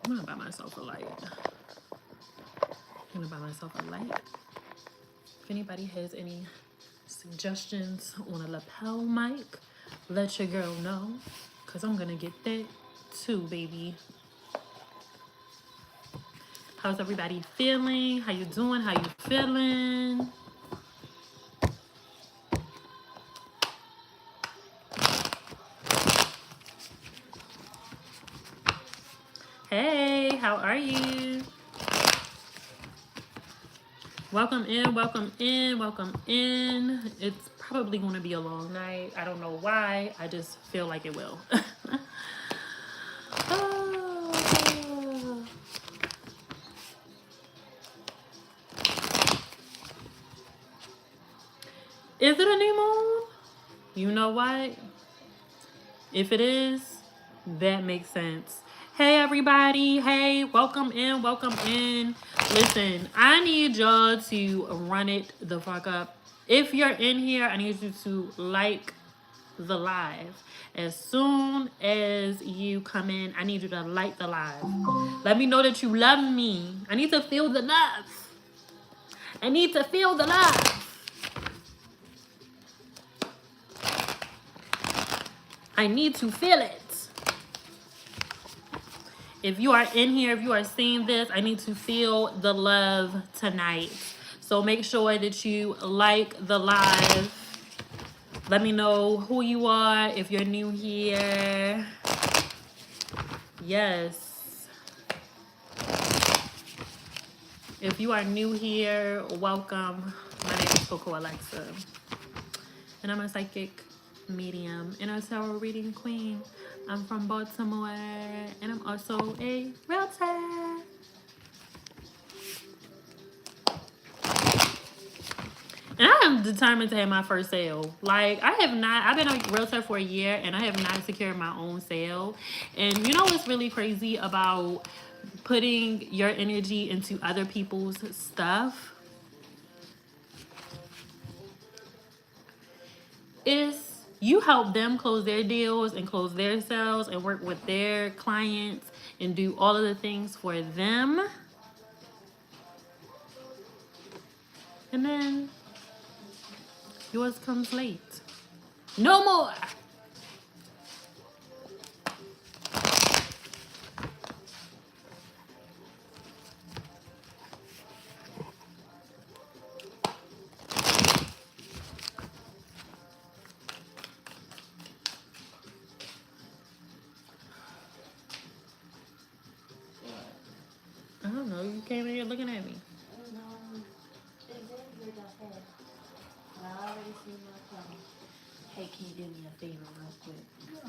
I'm gonna buy myself a light. I'm gonna buy myself a light. If anybody has any suggestions on a lapel mic, let your girl know, because I'm gonna get that too, baby. How's everybody feeling? How you doing? How you feeling? Hey, how are you? Welcome in, welcome in, welcome in. It's probably going to be a long night. I don't know why. I just feel like it will. Oh. Is it a new moon? You know what? If it is, that makes sense. Hey, everybody. Hey, welcome in, welcome in. Listen, I need y'all to run it the fuck up. If you're in here, I need you to like the live. As soon as you come in, I need you to like the live. Let me know that you love me. I need to feel the love. I need to feel the love. I need to feel it. If you are in here, if you are seeing this, I need to feel the love tonight. So make sure that you like the live. Let me know who you are, if you're new here. Yes. If you are new here, welcome. My name is Coco Alexa. And I'm a psychic medium and a tarot reading queen. I'm from Baltimore and I'm also a realtor. And I am determined to have my first sale. Like, I've been a realtor for a year and I have not secured my own sale. And you know what's really crazy about putting your energy into other people's stuff? Is you help them close their deals and close their sales and work with their clients and do all of the things for them. And then yours comes late. No more. I don't know. You came in here looking at me. No, exactly what I said. I already seen my phone. Hey, can you do me a favor real quick? No.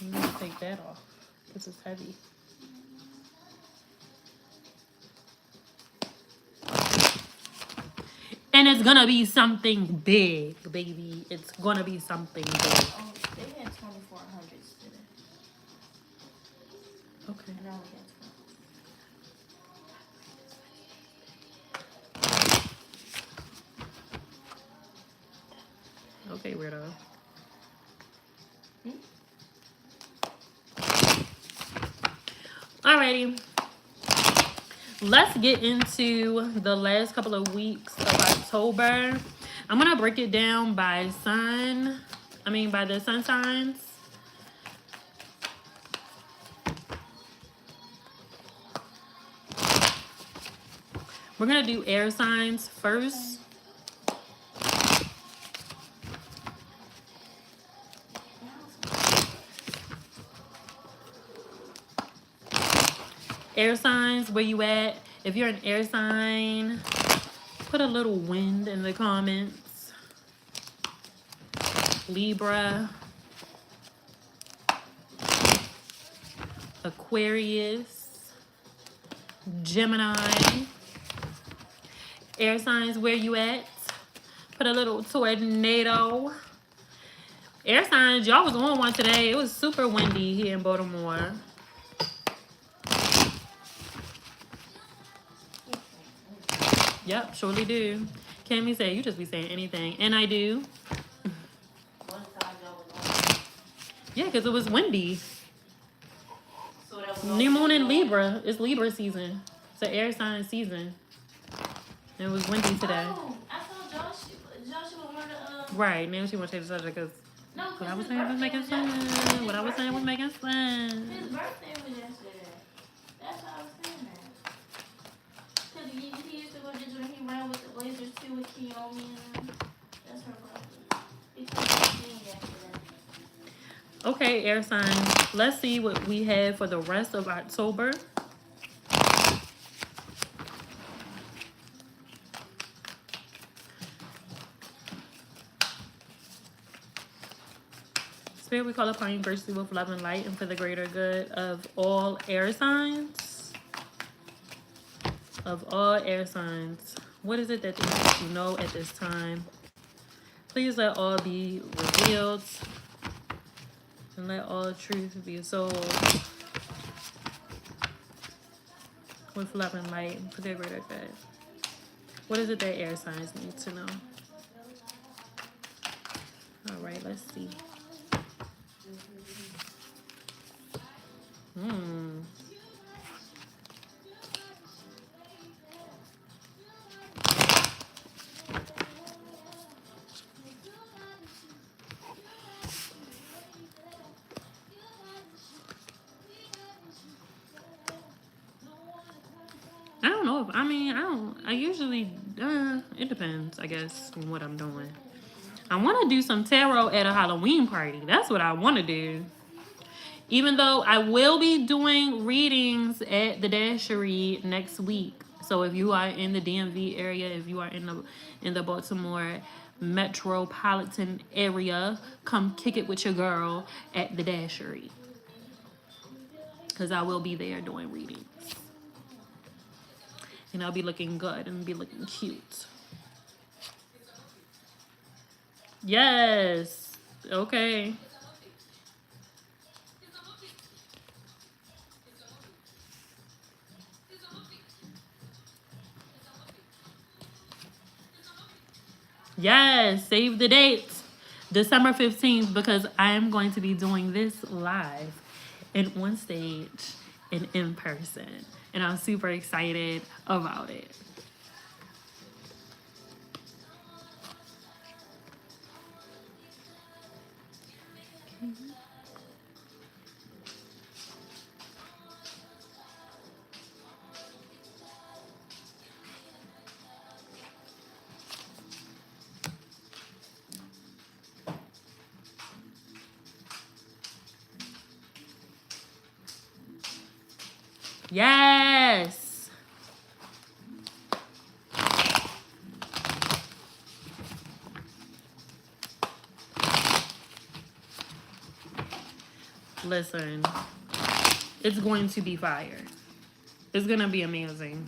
You need to take that off. This is heavy. And it's gonna be something big, baby. It's gonna be something big. Oh, they had 2400s today. Okay. And I only had 12. Okay, weirdo. Alrighty. Let's get into the last couple of weeks of October. I'm gonna break it down by by the sun signs. We're gonna do air signs first. Air signs, where you at? If you're an air sign, put a little wind in the comments. Libra, Aquarius, Gemini. Air signs, where you at? Put a little tornado. Air signs, y'all was on one today. It was super windy here in Baltimore. Yep, surely do. Cammy said, you just be saying anything. And I do. Yeah, because it was windy. So that was New moon in Libra. It's Libra season. It's an air sign season. It was windy today. Oh, I thought Joshua wanted to. Right, now she wants to change the subject because No, what I was his saying was birthday making was sense. yesterday. What I was saying was making sense. His birthday was yesterday. That's why I was saying that. Because he used to go to when he ran with the Blazers too with Kiyomi and them. That's her birthday. He turned 15 yesterday. Okay, air signs. Let's see what we have for the rest of October. Spirit, we call upon you graciously with love and light and for the greater good of all air signs. Of all air signs. What is it that they need to know at this time? Please let all be revealed. And let all truth be sold with love and light for their greater good. What is it that air signs need to know? All right, let's see. I don't know if, I usually, it depends, I guess, on what I'm doing. I want to do some tarot at a Halloween party. That's what I want to do. Even though I will be doing readings at the Dashery next week. So if you are in the DMV area, if you are in the Baltimore metropolitan area, come kick it with your girl at the Dashery. Because I will be there doing readings. And I'll be looking good and be looking cute. Yes. Okay. Yes. Save the date. December 15th, because I am going to be doing this live and on stage and in person. And I'm super excited about it. Yes. Listen, it's going to be fire. It's going to be amazing.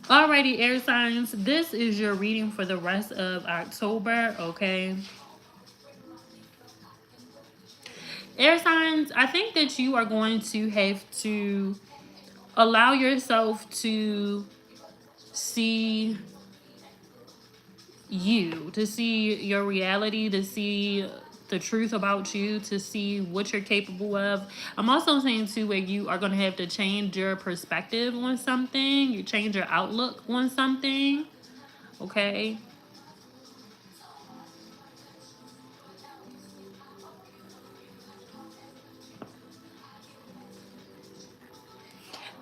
Alrighty, air signs. This is your reading for the rest of October, okay? Air signs, I think that you are going to have to allow yourself to see you, to see your reality, to see the truth about you, to see what you're capable of. I'm also saying too where you are going to have to change your perspective on something, you change your outlook on something, okay?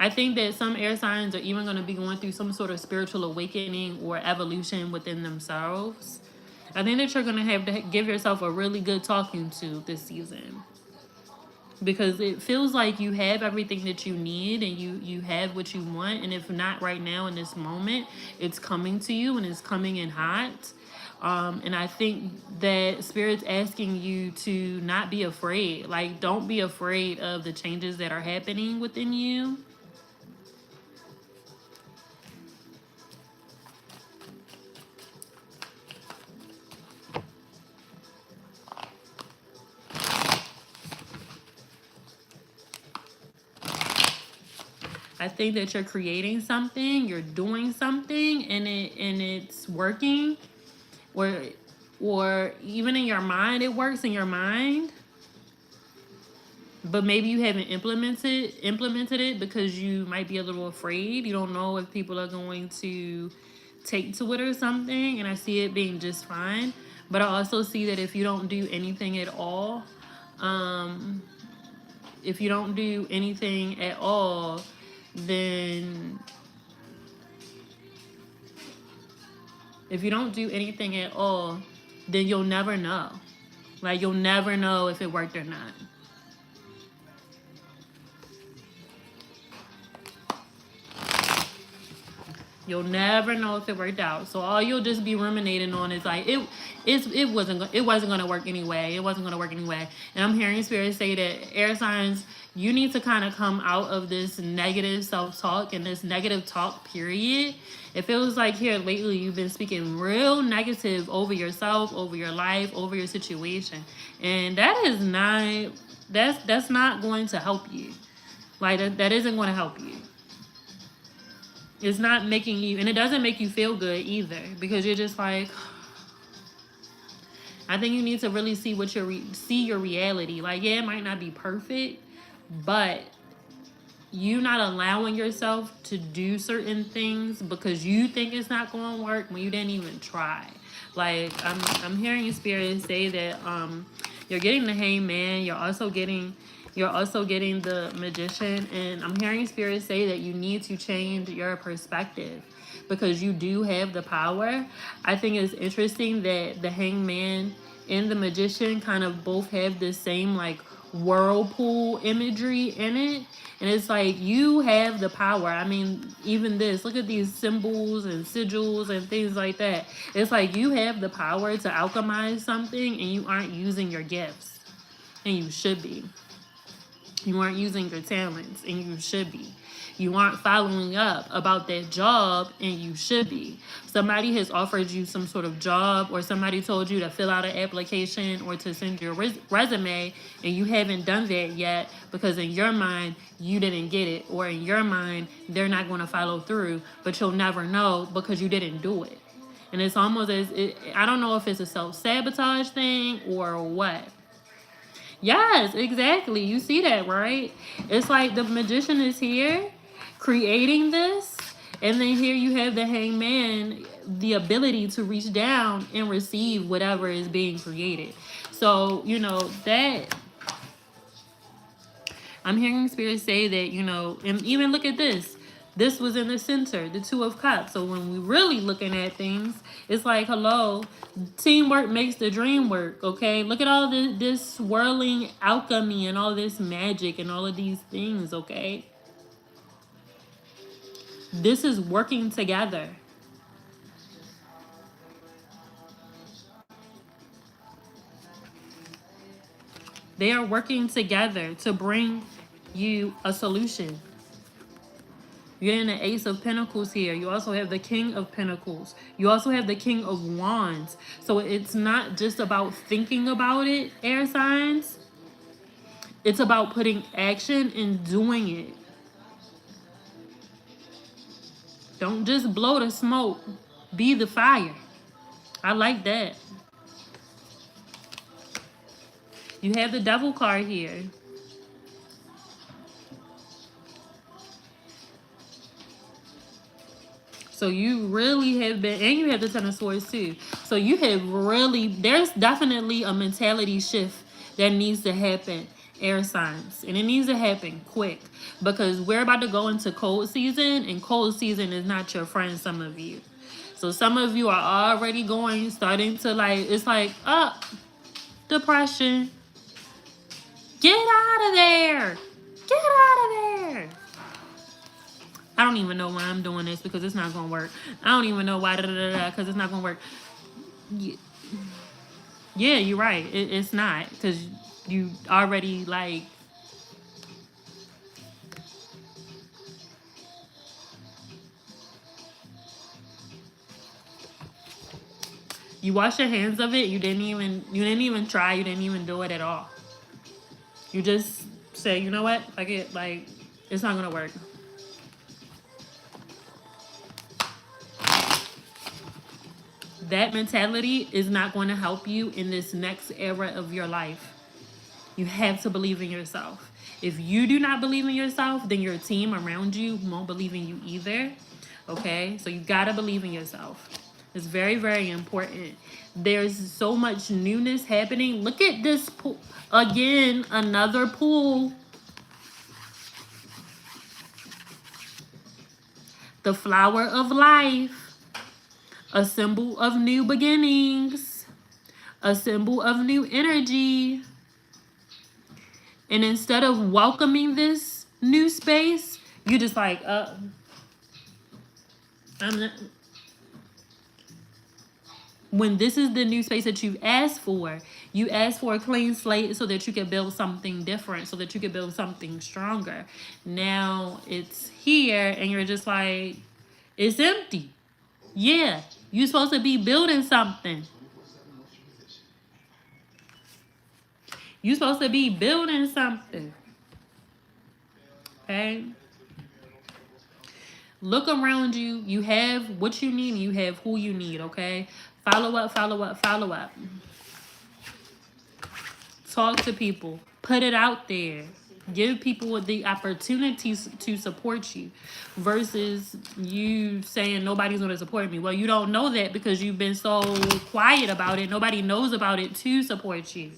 I think that some air signs are even going to be going through some sort of spiritual awakening or evolution within themselves. I think that you're going to have to give yourself a really good talking to this season. Because it feels like you have everything that you need and you have what you want. And if not right now in this moment, it's coming to you and it's coming in hot. And I think that Spirit's asking you to not be afraid. Like, don't be afraid of the changes that are happening within you. I think that you're creating something, you're doing something, and it's working. Or or even in your mind, it works in your mind, but maybe you haven't implemented it because you might be a little afraid. You don't know if people are going to take to it or something, and I see it being just fine. But I also see that if you don't do anything at all, um, if you don't do anything at all, then if you don't do anything at all, then you'll never know. Like, you'll never know if it worked or not. You'll never know if it worked out. So all you'll just be ruminating on is like it wasn't gonna work anyway. It wasn't gonna work anyway. And I'm hearing Spirit say that air signs, you need to kind of come out of this negative self-talk and this negative talk period. It feels like here lately you've been speaking real negative over yourself, over your life, over your situation. And that is not that's not going to help you. Like that isn't going to help you. It's not making you, and it doesn't make you feel good either, because you're just like, I think you need to really see what see your reality. Like, yeah, it might not be perfect, but you not allowing yourself to do certain things because you think it's not going to work when you didn't even try. Like, I'm hearing your Spirit say that you're getting the Hangman. You're also getting the Magician, and I'm hearing Spirit say that you need to change your perspective because you do have the power. I think it's interesting that the Hangman and the Magician kind of both have the same like whirlpool imagery in it, and it's like you have the power. I mean, even this, look at these symbols and sigils and things like that. It's like you have the power to alchemize something, and you aren't using your gifts, and you should be. You aren't using your talents, and you should be. You aren't following up about that job, and you should be. Somebody has offered you some sort of job, or somebody told you to fill out an application or to send your resume, and you haven't done that yet because in your mind, you didn't get it, or in your mind, they're not going to follow through, but you'll never know because you didn't do it. And it's almost as, I don't know if it's a self-sabotage thing or what. Yes, exactly. You see that, right? It's like the Magician is here creating this, and then here you have the Hangman, the ability to reach down and receive whatever is being created. So, that I'm hearing Spirit say that, and even look at this. This was in the center, the Two of Cups. So when we're really looking at things, it's like, hello, teamwork makes the dream work, okay? Look at all this swirling alchemy and all this magic and all of these things, okay? This is working together. They are working together to bring you a solution. You're in the Ace of Pentacles here. You also have the King of Pentacles. You also have the King of Wands. So it's not just about thinking about it, air signs. It's about putting action and doing it. Don't just blow the smoke. Be the fire. I like that. You have the Devil card here. So you really have been, and you have the Ten of Swords too. So you have really, there's definitely a mentality shift that needs to happen, air signs. And it needs to happen quick because we're about to go into cold season, and cold season is not your friend, some of you. So some of you are already starting to like, it's like, depression. Get out of there. Get out of there. I don't even know why I'm doing this because it's not going to work. I don't even know why because it's not going to work. Yeah, you're right. It's not because you already like. You wash your hands of it. You didn't even try. You didn't even do it at all. You just say, you know what? It's not going to work. that mentality is not going to help you in this next era of your life. You have to believe in yourself. If you do not believe in yourself, then your team around you won't believe in you either. Okay? So you got to believe in yourself. It's very, very important. There's so much newness happening. Look at this pool. Again, another pool. The flower of life. A symbol of new beginnings. A symbol of new energy. And instead of welcoming this new space, you just like, I'm not. When this is the new space that you've asked for, you ask for a clean slate so that you can build something different, so that you can build something stronger. Now it's here and you're just like, it's empty. Yeah, you're supposed to be building something. You're supposed to be building something. Okay? Look around you. You have what you need and you have who you need, okay? Follow up, follow up, follow up. Talk to people. Put it out there. Give people the opportunities to support you versus you saying nobody's going to support me. Well, you don't know that because you've been so quiet about it. Nobody knows about it to support you.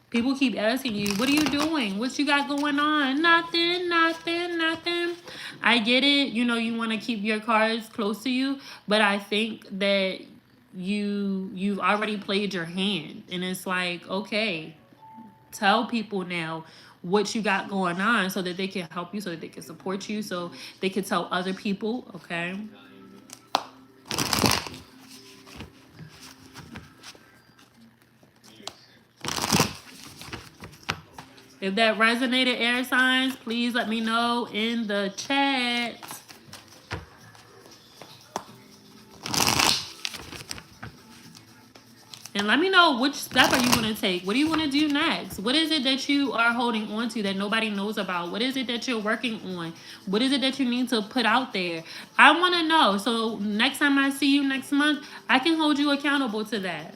People keep asking you, what are you doing? What you got going on? Nothing, nothing, nothing. I get it. You know, you want to keep your cards close to you, but I think that you've already played your hand. And it's like, okay, tell people now what you got going on so that they can help you, so that they can support you, so they can tell other people, okay? If that resonated, air signs, please let me know in the chat. And let me know which step are you going to take. What do you want to do next? What is it that you are holding on to that nobody knows about? What is it that you're working on? What is it that you need to put out there? I want to know. So next time I see you next month, I can hold you accountable to that.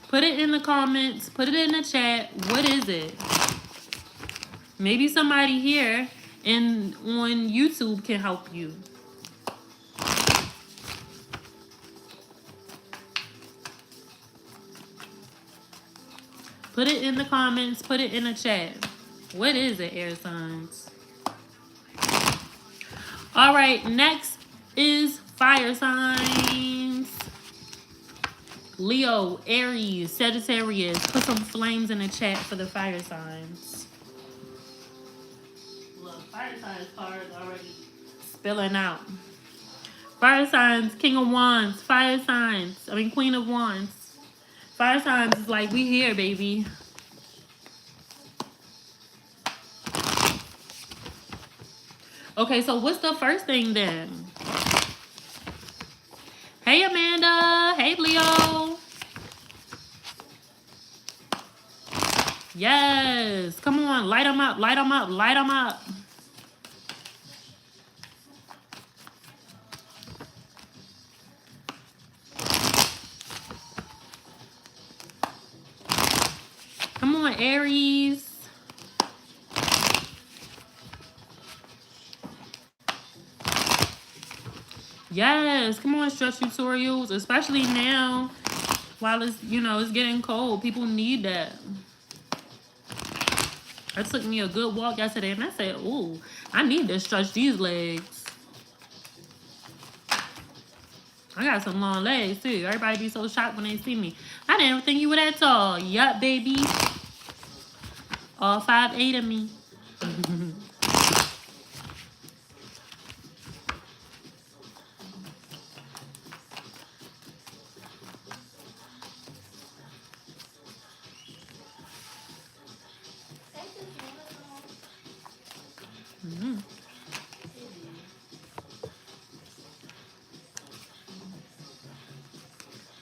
Put it in the comments. Put it in the chat. What is it? Maybe somebody here and on YouTube can help you. Put it in the comments. Put it in the chat. What is it, air signs? All right, next is fire signs. Leo, Aries, Sagittarius. Put some flames in the chat for the fire signs. Look, fire signs cards already spilling out. Fire signs, King of Wands. Fire signs, Queen of Wands. Fire signs is like, we here, baby. Okay, so what's the first thing then? Hey, Amanda. Hey, Leo. Yes. Come on. Light them up. Light them up. Light them up. Come on, Aries. Yes, come on, stretch tutorials, especially now while it's, it's getting cold. People need that. It took me a good walk yesterday and I said, ooh, I need to stretch these legs. I got some long legs too. Everybody be so shocked when they see me. I didn't think you were that tall. Yup, baby. All 5'8" of me.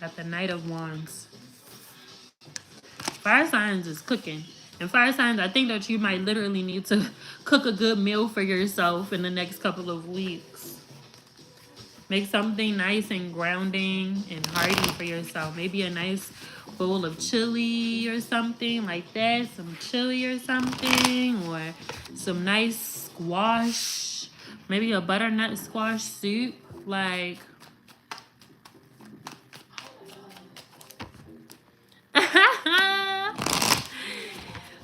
Got the Knight of Wands. Fire signs is cooking. And fire signs, I think that you might literally need to cook a good meal for yourself in the next couple of weeks. Make something nice and grounding and hearty for yourself. Maybe a nice bowl of chili or something like that. Some chili or something. Or some nice squash. Maybe a butternut squash soup. Like...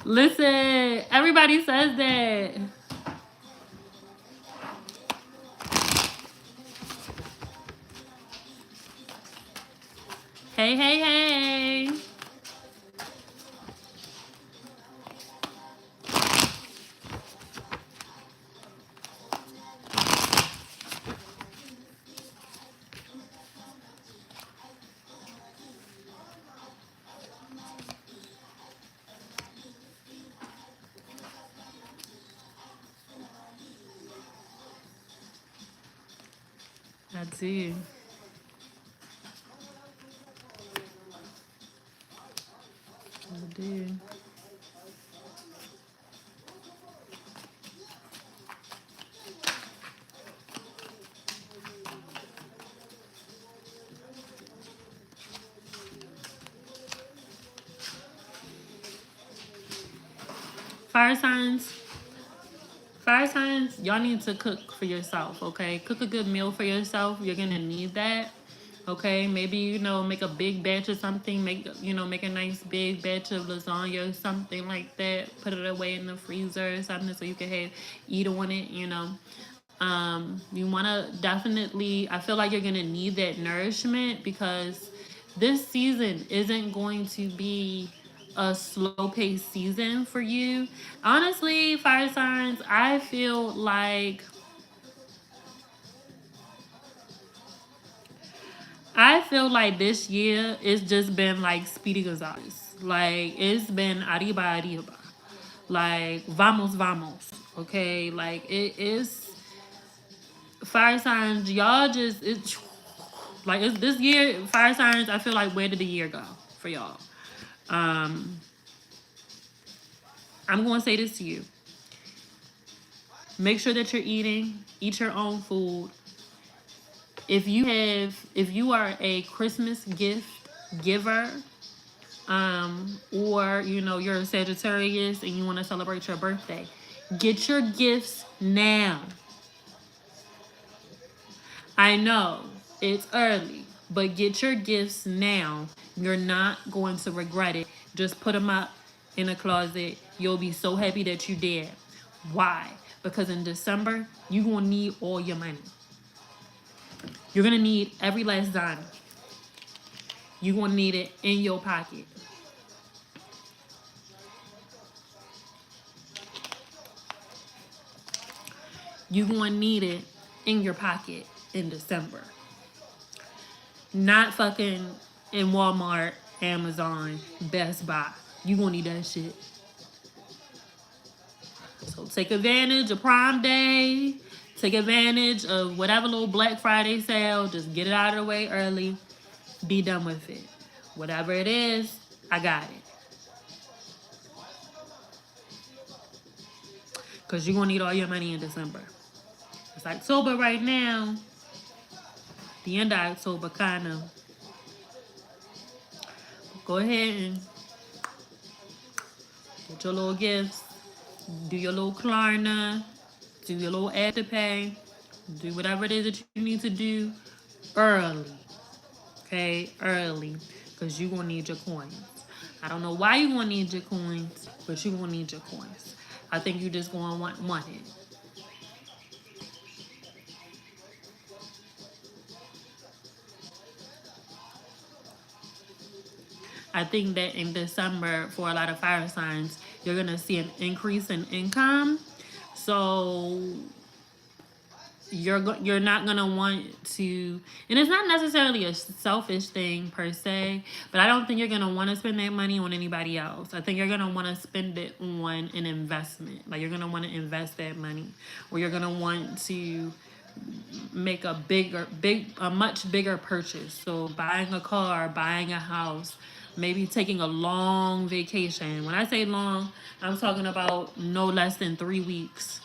Listen, everybody says that. Hey, hey, hey. I do. I do. Fire signs. Fire signs, y'all need to cook for yourself, okay? Cook a good meal for yourself. You're gonna need that. Okay, maybe, you know, make a big batch of something. Make a nice big batch of lasagna or something like that. Put it away in the freezer or something so you can eat on it, you know. You want to definitely, I feel like you're going to need that nourishment because this season isn't going to be a slow paced season for you. Honestly, fire signs, I feel like this year it's just been like Speedy Gonzalez. Like it's been arriba arriba. Like vamos vamos. Okay? Like it is fire signs, y'all just it's like it's this year, fire signs, I feel like where did the year go for y'all? I'm gonna say this to you. Make sure that you're eat your own food. If you are a Christmas gift giver, or you know you're a Sagittarius and you want to celebrate your birthday, get your gifts now. I know it's early, but get your gifts now. You're not going to regret it. Just put them up in a closet. You'll be so happy that you did. Why? Because in December, you're going to need all your money. You're going to need every last dime. You're going to need it in your pocket. You're going to need it in your pocket in December. Not fucking in Walmart, Amazon, Best Buy. You're going to need that shit. So take advantage of Prime Day. Take advantage of whatever little Black Friday sale. Just get it out of the way early. Be done with it. Whatever it is, I got it. Because you're going to need all your money in December. It's October right now. The end of October, kind of. Go ahead and get your little gifts. Do your little Klarna. Do your little Afterpay. Do whatever it is that you need to do early. Okay? Early. Because you're going to need your coins. I don't know why you're going to need your coins, but you're going to need your coins. I think you're just going to want it. I think that in December, for a lot of fire signs, you're going to see an increase in income. So you're not going to want to, and it's not necessarily a selfish thing per se, but I don't think you're going to want to spend that money on anybody else. I think you're going to want to spend it on an investment. Like you're going to want to invest that money, or you're going to want to make a much bigger purchase. So buying a car, buying a house, maybe taking a long vacation. When I say long, I'm talking about no less than 3 weeks.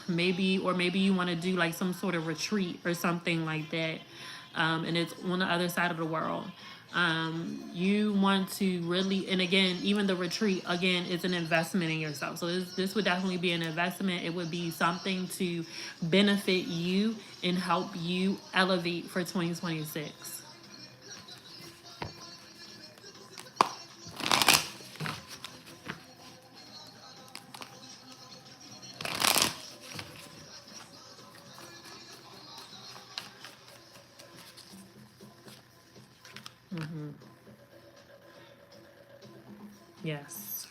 Maybe you want to do like some sort of retreat or something like that, and it's on the other side of the world. You want to really, and again, even the retreat again is an investment in yourself. So this would definitely be an investment. It would be something to benefit you and help you elevate for 2026. Yes.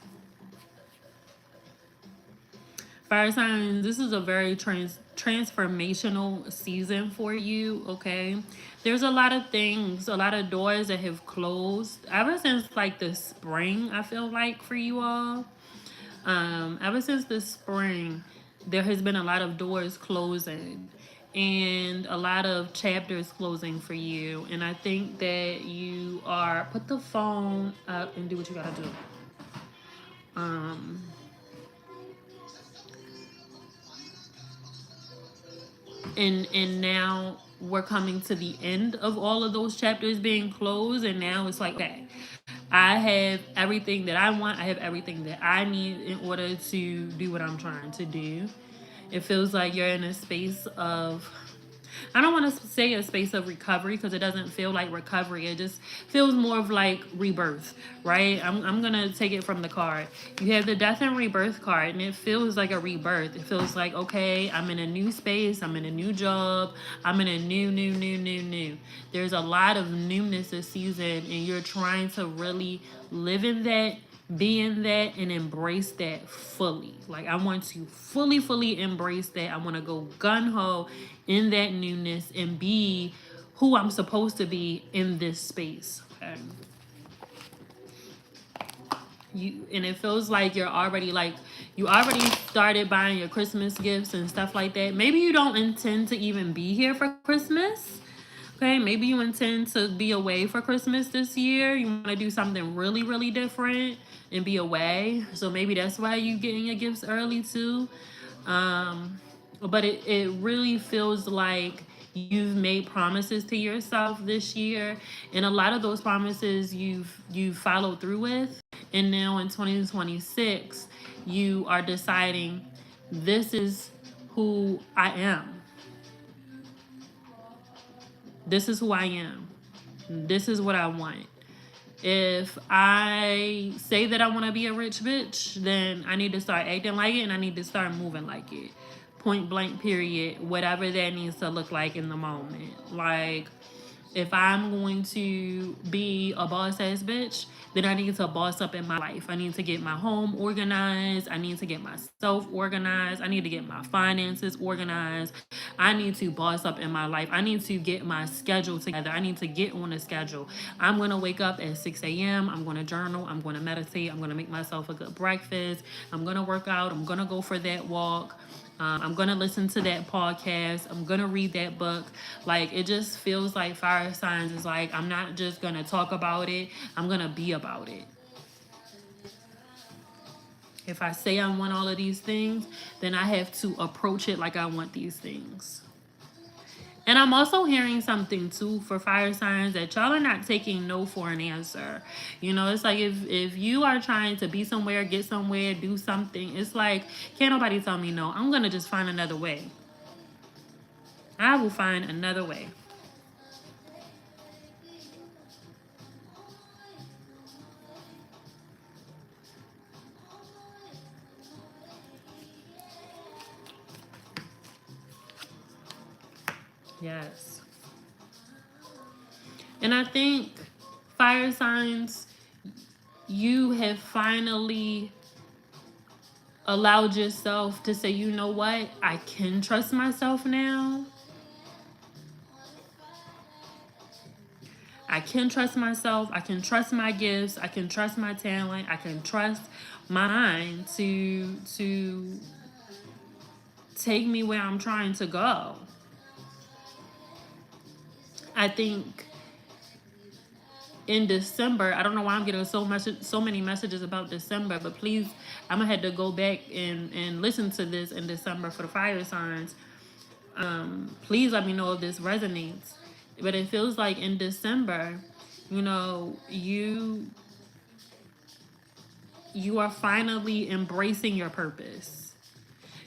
Fire signs, this is a very transformational season for you, okay? There's a lot of things, a lot of doors that have closed ever since like the spring, I feel like, for you all. Ever since the spring, there has been a lot of doors closing and a lot of chapters closing for you. And I think that you are, put the phone up and do what you gotta do. Um, and now we're coming to the end of all of those chapters being closed, and now it's like, okay, I have everything that I want, I have everything that I need in order to do what I'm trying to do. It feels like you're in a space of, I don't want to say a space of recovery because it doesn't feel like recovery. It just feels more of like rebirth, right? I'm going to take it from the card. You have the death and rebirth card, and it feels like a rebirth. It feels like, okay, I'm in a new space. I'm in a new job. I'm in a new. There's a lot of newness this season, and you're trying to really live in that, be in that, and embrace that fully. Like, I want to fully embrace that. I want to go gun-ho in that newness and be who I'm supposed to be in this space. Okay. And it feels like you already started buying your Christmas gifts and stuff like that. Maybe you don't intend to even be here for Christmas. Okay, maybe you intend to be away for Christmas this year. You want to do something really different and be away. So maybe that's why you getting your gifts early too. But it really feels like you've made promises to yourself this year, and a lot of those promises you've followed through with. And now in 2026, you are deciding, this is who I am. This is who I am. This is what I want. If I say that I want to be a rich bitch, then I need to start acting like it, and I need to start moving like it. Point blank, period. Whatever that needs to look like in the moment. Like, if I'm going to be a boss ass bitch, then I need to boss up in my life. I need to get my home organized. I need to get myself organized. I need to get my finances organized. I need to boss up in my life. I need to get my schedule together. I need to get on a schedule. I'm going to wake up at 6 a.m. I'm going to journal. I'm going to meditate. I'm going to make myself a good breakfast. I'm going to work out. I'm going to go for that walk. I'm going to listen to that podcast. I'm going to read that book. Like, it just feels like fire signs is like, I'm not just going to talk about it. I'm going to be about it. If I say I want all of these things, then I have to approach it like I want these things. And I'm also hearing something too for fire signs, that y'all are not taking no for an answer. You know, it's like if you are trying to be somewhere, get somewhere, do something, it's like, can't nobody tell me no. I'm going to just find another way. I will find another way. Yes. And I think, fire signs, you have finally allowed yourself to say, you know what? I can trust myself now. I can trust myself. I can trust my gifts. I can trust my talent. I can trust my mind to take me where I'm trying to go. I think in December, I don't know why I'm getting so many messages about December, but please, I'm gonna have to go back and listen to this in December for the fire signs. Please let me know if this resonates. But it feels like in December, you know, you are finally embracing your purpose.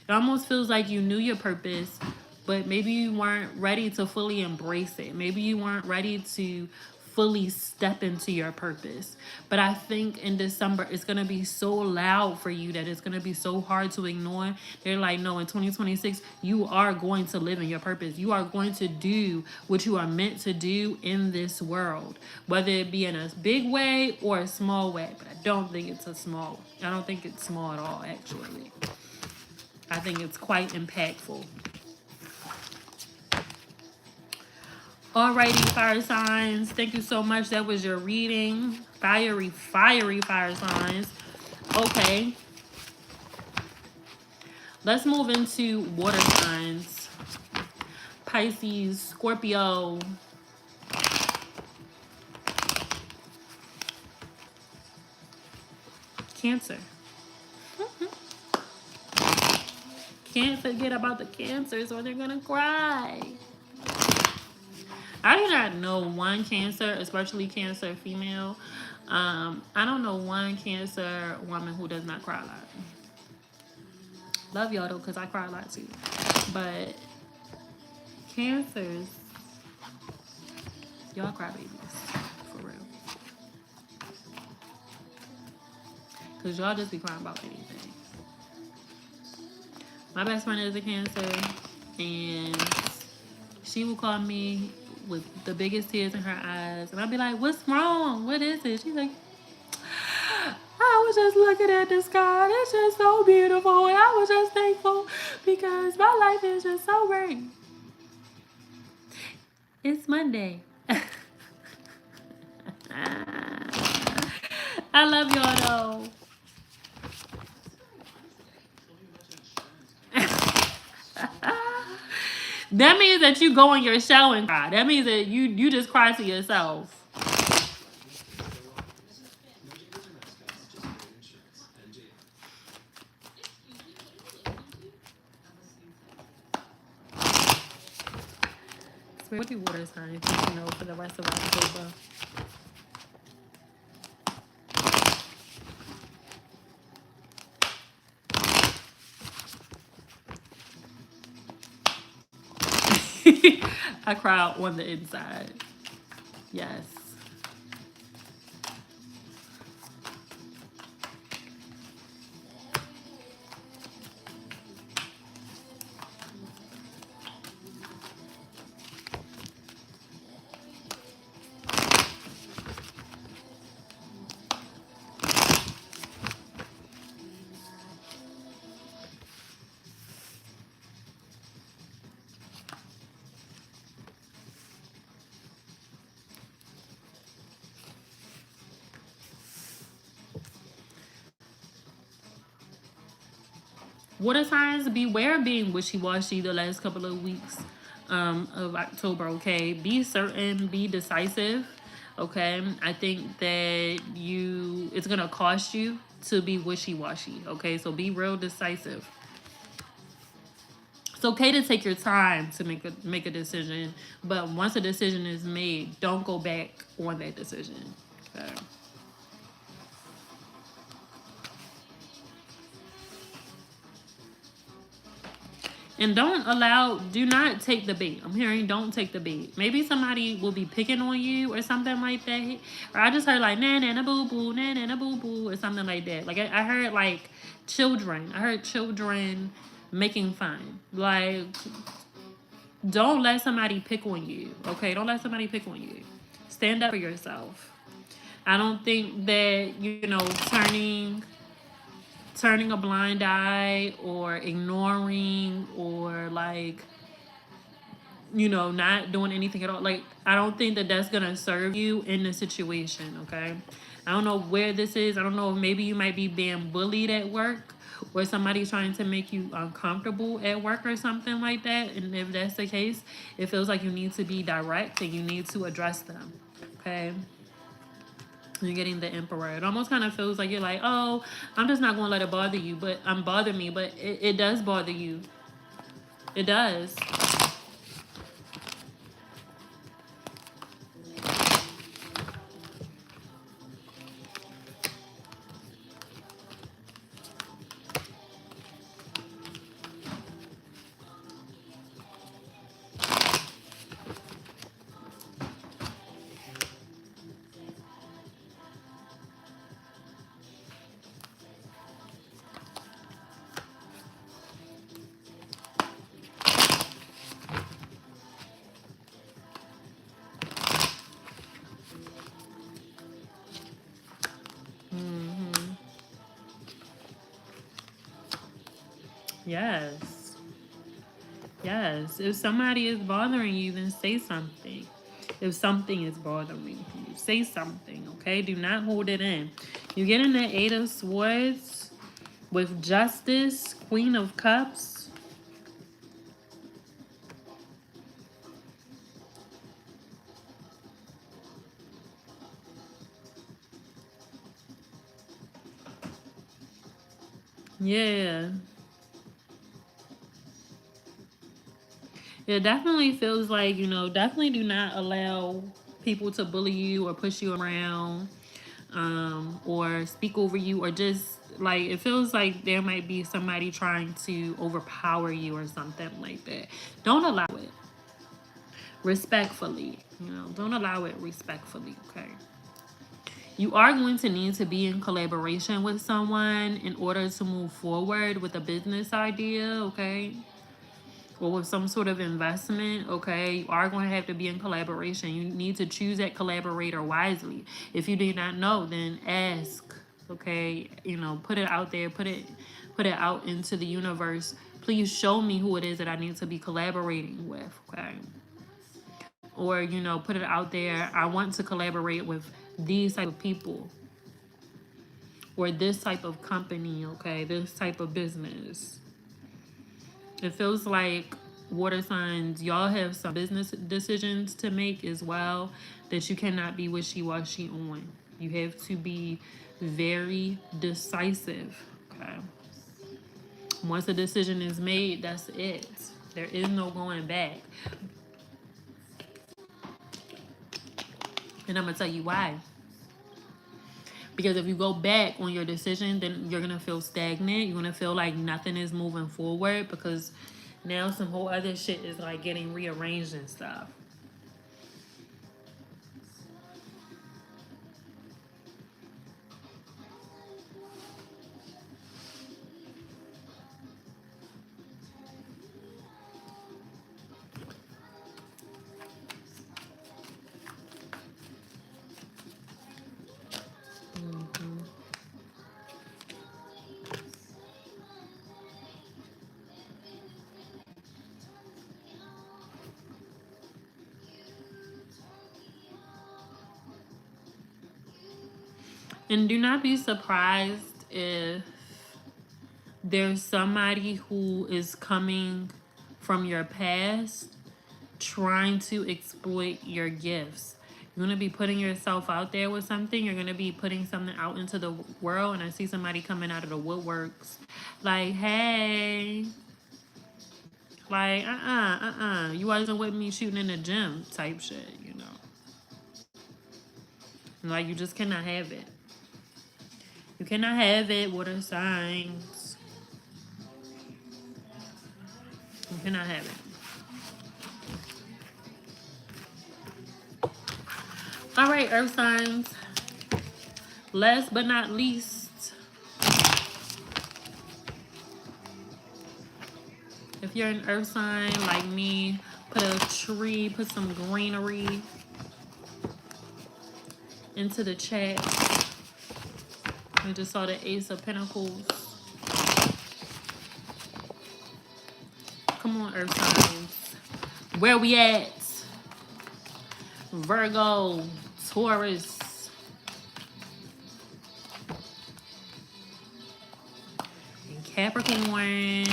It almost feels like you knew your purpose, but maybe you weren't ready to fully embrace it. Maybe you weren't ready to fully step into your purpose. But I think in December, it's going to be so loud for you that it's going to be so hard to ignore. They're like, no, in 2026, you are going to live in your purpose. You are going to do what you are meant to do in this world, whether it be in a big way or a small way. But I don't think it's I don't think it's small at all, actually. I think it's quite impactful. Alrighty, fire signs. Thank you so much. That was your reading. Fiery fire signs. Okay. Let's move into water signs. Pisces, Scorpio. Cancer. Can't forget about the cancers or they're gonna cry. I do not know one Cancer, especially Cancer female. I don't know one Cancer woman who does not cry a lot. Love y'all though, because I cry a lot too. But Cancers, y'all cry babies. For real. Because y'all just be crying about anything. My best friend is a Cancer, and she will call me with the biggest tears in her eyes, and I'll be like, what's wrong? What is it? She's like, I was just looking at the sky. It's just so beautiful, and I was just thankful because my life is just so great. It's Monday. I love y'all though. That means that you go in your shower and cry. That means that you just cry to yourself. What do water signs need to know for the rest of October? I cry on the inside. Yes. Water signs, beware being wishy-washy the last couple of weeks of October, okay? Be certain, be decisive, okay? I think that it's going to cost you to be wishy-washy, okay? So be real decisive. It's okay to take your time to make a decision, but once a decision is made, don't go back on that decision, okay? And do not take the bait. I'm hearing don't take the bait. Maybe somebody will be picking on you or something like that. Or I just heard like, na na boo boo, na na boo boo, or something like that. Like I heard like children. I heard children making fun. Like, don't let somebody pick on you, okay? Don't let somebody pick on you. Stand up for yourself. I don't think that, turning a blind eye or ignoring or like, not doing anything at all. Like, I don't think that that's going to serve you in the situation, okay? I don't know where this is. I don't know if maybe you might be being bullied at work or somebody's trying to make you uncomfortable at work or something like that. And if that's the case, it feels like you need to be direct and you need to address them, okay? You're getting the Emperor. It almost kind of feels like you're like, oh, I'm just not going to let it bother you, but bother me. But it does bother you. It does. Yes. Yes. If somebody is bothering you, then say something. If something is bothering you, say something, okay? Do not hold it in. You get in the Eight of Swords with Justice, Queen of Cups. Yeah. It definitely feels like, you know, definitely do not allow people to bully you or push you around, or speak over you, or just like it feels like there might be somebody trying to overpower you or something like that. Don't allow it. Respectfully, you know, don't allow it respectfully, okay? You are going to need to be in collaboration with someone in order to move forward with a business idea, okay? Or with some sort of investment, okay? You are going to have to be in collaboration. You need to choose that collaborator wisely. If you do not know, then ask, okay? You know, put it out there, put it out into the universe. Please show me who it is that I need to be collaborating with, okay? Or, you know, put it out there. I want to collaborate with these type of people or this type of company, okay? This type of business. It feels like water signs, y'all have some business decisions to make as well that you cannot be wishy-washy on. You have to be very decisive, okay? Once a decision is made, that's it. There is no going back. And I'm going to tell you why. Because if you go back on your decision, then you're going to feel stagnant. You're going to feel like nothing is moving forward because now some whole other shit is like getting rearranged and stuff. And do not be surprised if there's somebody who is coming from your past trying to exploit your gifts. You're going to be putting yourself out there with something. You're going to be putting something out into the world. And I see somebody coming out of the woodworks like, hey, like, you wasn't with me shooting in the gym type shit, you know. Like, you just cannot have it. You cannot have it, water signs. You cannot have it. All right, earth signs. Last but not least, if you're an earth sign like me, put a tree, put some greenery into the chat. We just saw the Ace of Pentacles. Come on, earth signs. Where we at? Virgo, Taurus, and Capricorn.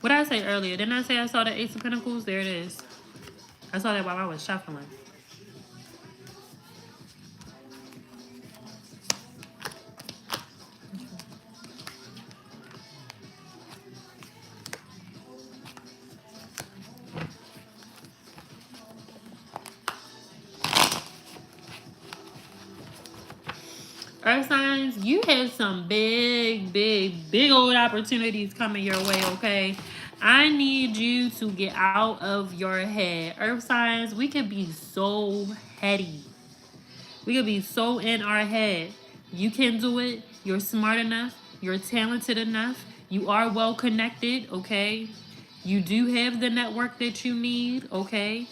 What did I say earlier? Didn't I say I saw the Ace of Pentacles? There it is. I saw that while I was shuffling. Earth signs, you have some big old opportunities coming your way, okay? I need you to get out of your head. Earth signs, we could be so heady. We could be so in our head. You can do it. You're smart enough. You're talented enough. You are well connected, okay? You do have the network that you need, okay?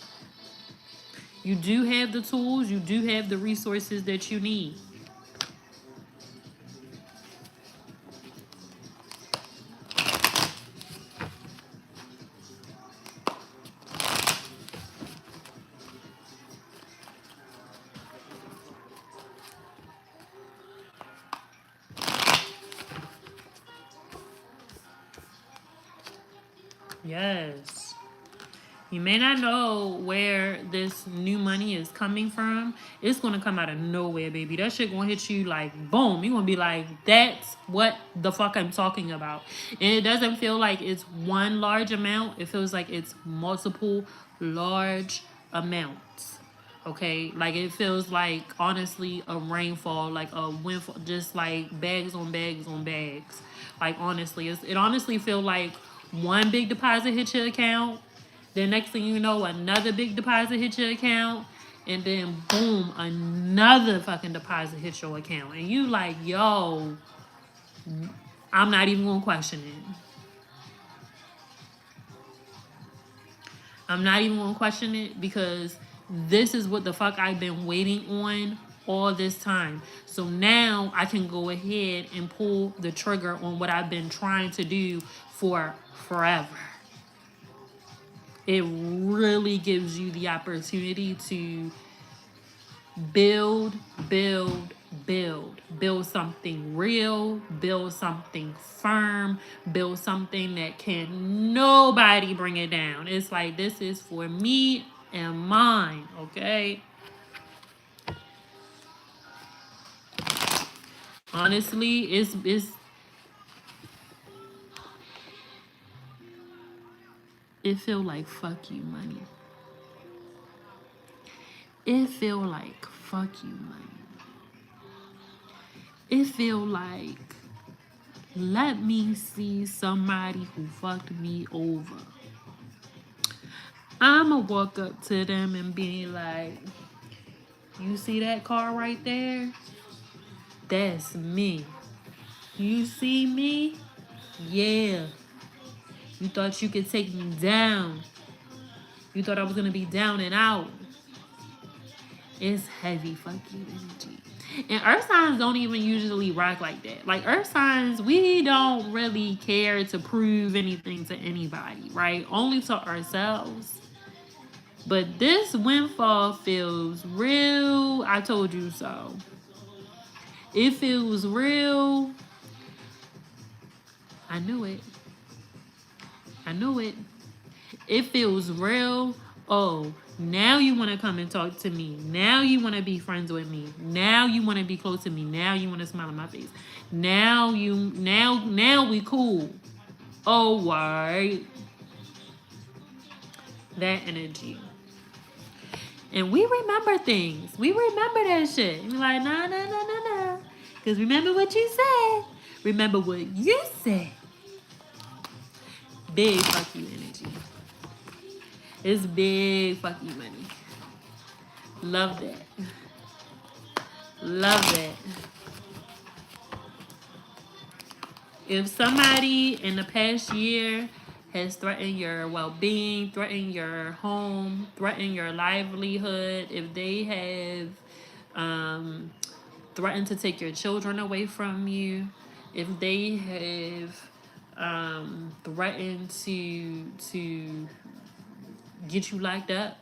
You do have the tools. You do have the resources that you need. Yes. You may not know where this new money is coming from. It's going to come out of nowhere, baby. That shit going to hit you like boom. You're going to be like, that's what the fuck I'm talking about. And it doesn't feel like it's one large amount. It feels like it's multiple large amounts. Okay? Like it feels like, honestly, a rainfall, like a windfall, just like bags on bags on bags. Like, honestly, it honestly feels like one big deposit hit your account. Then next thing you know, another big deposit hit your account. And then boom, another fucking deposit hit your account. And you like, yo, I'm not even gonna question it. I'm not even gonna question it because this is what the fuck I've been waiting on all this time. So now I can go ahead and pull the trigger on what I've been trying to do for forever. It really gives you the opportunity to build something real, build something firm, build something that can nobody bring it down. It's like, this is for me and mine, okay? Honestly, it's it feel like fuck you money. It feel like fuck you money. It feel like, let me see somebody who fucked me over. I'ma walk up to them and be like, you see that car right there? That's me. You see me? Yeah. You thought you could take me down. You thought I was gonna be down and out. It's heavy fuck you energy. And earth signs don't even usually rock like that. Like earth signs, we don't really care to prove anything to anybody, right? Only to ourselves. But this windfall feels real. I told you so. It feels real. I knew it. I knew it. It feels real. Oh, now you want to come and talk to me. Now you want to be friends with me. Now you want to be close to me. Now you want to smile in my face. Now we cool. Oh, why? That energy. And we remember things. We remember that shit. You're like, nah. Because remember what you said. Remember what you said. Big fuck you energy. It's big fuck you money. Love that. Love that. If somebody in the past year has threatened your well-being, threatened your home, threatened your livelihood, if they have threatened to take your children away from you, if they have threaten to get you locked up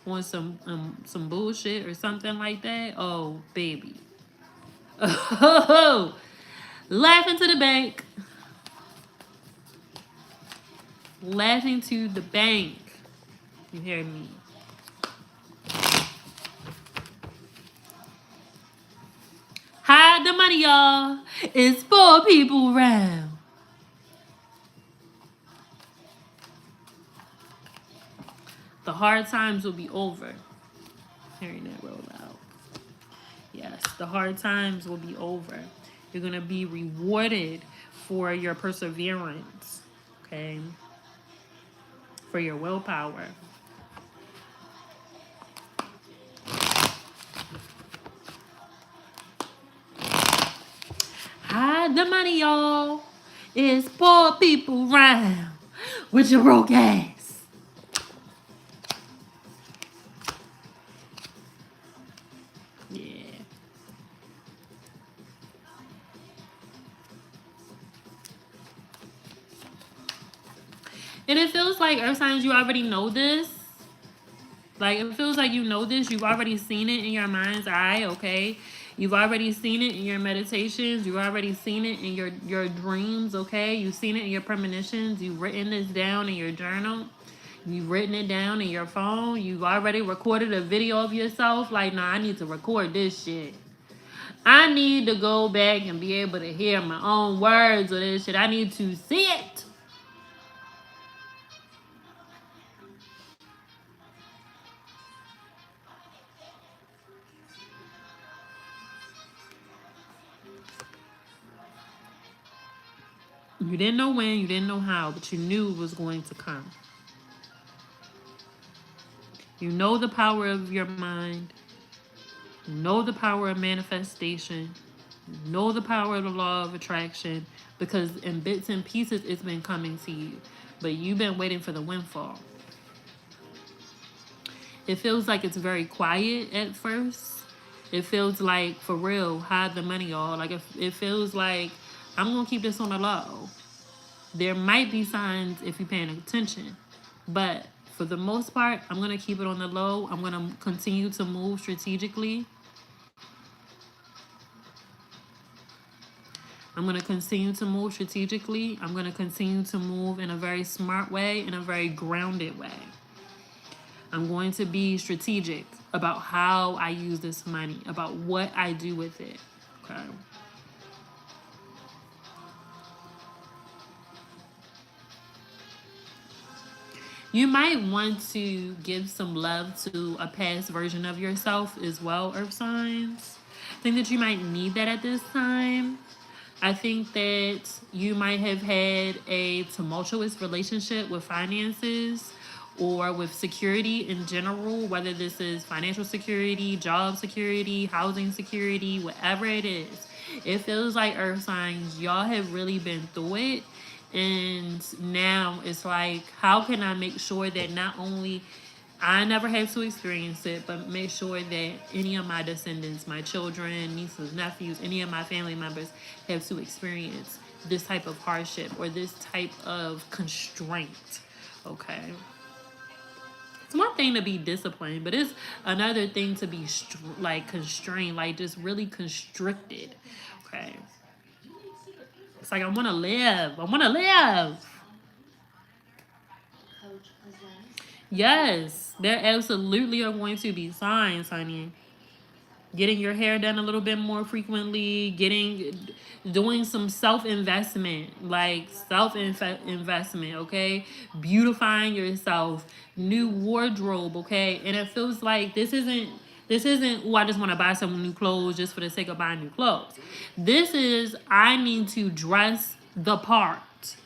on some bullshit or something like that, oh baby. Oh, laughing to the bank. Laughing to the bank. You hear me? Hide the money, y'all. It's 4 people round. The hard times will be over. Hearing that roll out. Yes, the hard times will be over. You're going to be rewarded for your perseverance. Okay? For your willpower. Hide the money, y'all. It's 4 people round with your broke ass. Yeah. And it feels like, Earth signs, you already know this. Like, it feels like you know this. You've already seen it in your mind's eye, okay? You've already seen it in your meditations. You've already seen it in your dreams, okay? You've seen it in your premonitions. You've written this down in your journal. You've written it down in your phone. You've already recorded a video of yourself. Like, nah, I need to record this shit. I need to go back and be able to hear my own words of this shit. I need to see it. You didn't know when, you didn't know how, but you knew it was going to come. You know the power of your mind. You know the power of manifestation. You know the power of the law of attraction, because in bits and pieces it's been coming to you. But you've been waiting for the windfall. It feels like it's very quiet at first. It feels like, for real, hide the money, y'all. Like, it feels like I'm going to keep this on the low. There might be signs if you're paying attention. But for the most part, I'm going to keep it on the low. I'm going to continue to move strategically. I'm going to continue to move strategically. I'm going to continue to move in a very smart way, in a very grounded way. I'm going to be strategic about how I use this money, about what I do with it. Okay. You might want to give some love to a past version of yourself as well, Earth signs. I think that you might need that at this time. I think that you might have had a tumultuous relationship with finances or with security in general, whether this is financial security, job security, housing security, whatever it is. It feels like, Earth signs, y'all have really been through it. And now it's like, how can I make sure that not only I never have to experience it, but make sure that any of my descendants, my children, nieces, nephews, any of my family members have to experience this type of hardship or this type of constraint. Okay. It's one thing to be disciplined, but it's another thing to be like constrained, like just really constricted. Okay. It's like, I want to live. I want to live. Yes, there absolutely are going to be signs, honey. Getting your hair done a little bit more frequently, doing some self-investment, like self-investment, okay? Beautifying yourself, new wardrobe, okay? And it feels like this isn't, oh, I just want to buy some new clothes just for the sake of buying new clothes. This is, I need to dress the part.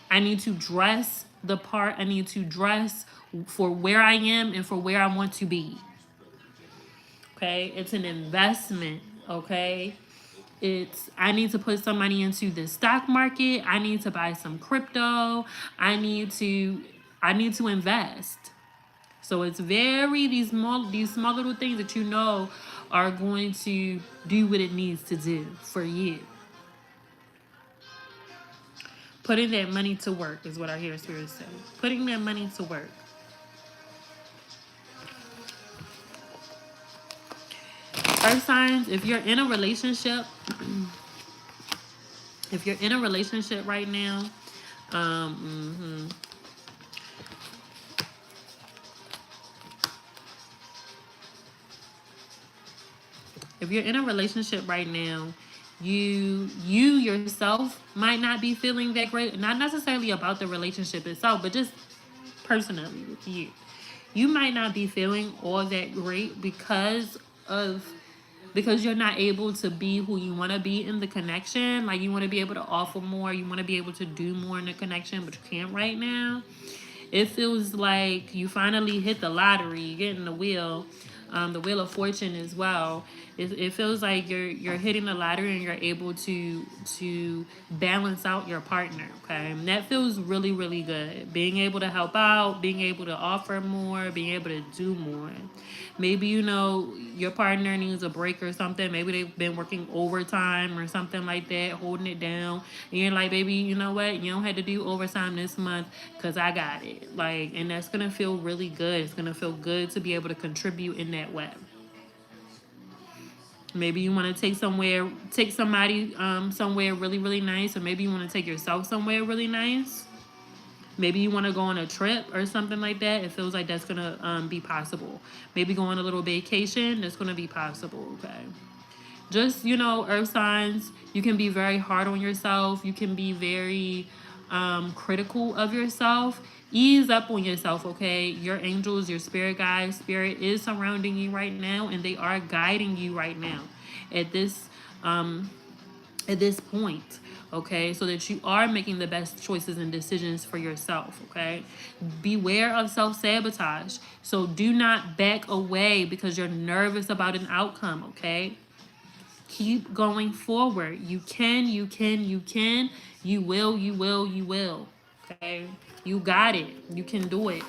I need to dress the part. I need to dress for where I am and for where I want to be. Okay, it's an investment. Okay, I need to put some money into the stock market. I need to buy some crypto. I need to invest. So it's these small little things that you know are going to do what it needs to do for you. Putting that money to work is what I hear Spirit say. Putting that money to work. Earth signs, if you're in a relationship, right now, if you're in a relationship right now, you yourself might not be feeling that great. Not necessarily about the relationship itself, but just personally with you. You might not be feeling all that great because you're not able to be who you want to be in the connection. Like, you want to be able to offer more, you want to be able to do more in the connection, but you can't right now. It feels like you finally hit the lottery, you're getting the wheel of fortune as well. It feels like you're hitting the lottery and you're able to balance out your partner. Okay, and that feels really, really good. Being able to help out, being able to offer more, being able to do more. Maybe your partner needs a break or something. Maybe they've been working overtime or something like that, holding it down. And you're like, baby, you know what? You don't have to do overtime this month because I got it. Like, and that's gonna feel really good. It's gonna feel good to be able to contribute in that way. Maybe you want to take somebody somewhere really, really nice, or maybe you want to take yourself somewhere really nice. Maybe you want to go on a trip or something like that. It feels like that's going to be possible. Maybe go on a little vacation. That's going to be possible, okay? Just, earth signs, you can be very hard on yourself. You can be very critical of yourself. Ease up on yourself, okay? Your angels, your spirit guides, spirit is surrounding you right now, and they are guiding you right now at this point. Okay, so that you are making the best choices and decisions for yourself. Okay, beware of self-sabotage. So do not back away because you're nervous about an outcome. Okay, keep going forward. You can. You will. Okay, you got it. You can do it.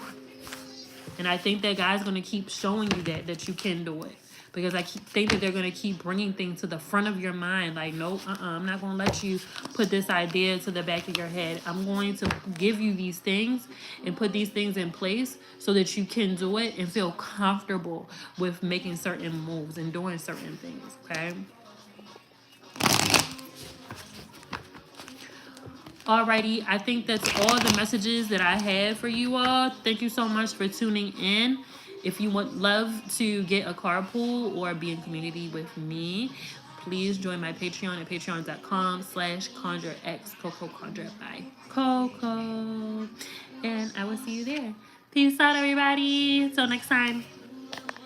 And I think that God's going to keep showing you that you can do it. Because I think that they're going to keep bringing things to the front of your mind. Like, no, I'm not going to let you put this idea to the back of your head. I'm going to give you these things and put these things in place so that you can do it and feel comfortable with making certain moves and doing certain things, okay? Alrighty, I think that's all the messages that I have for you all. Thank you so much for tuning in. If you would love to get a carpool or be in community with me, please join my Patreon at patreon.com/ConjureX, Coco Conjure by Coco. And I will see you there. Peace out, everybody. Until next time.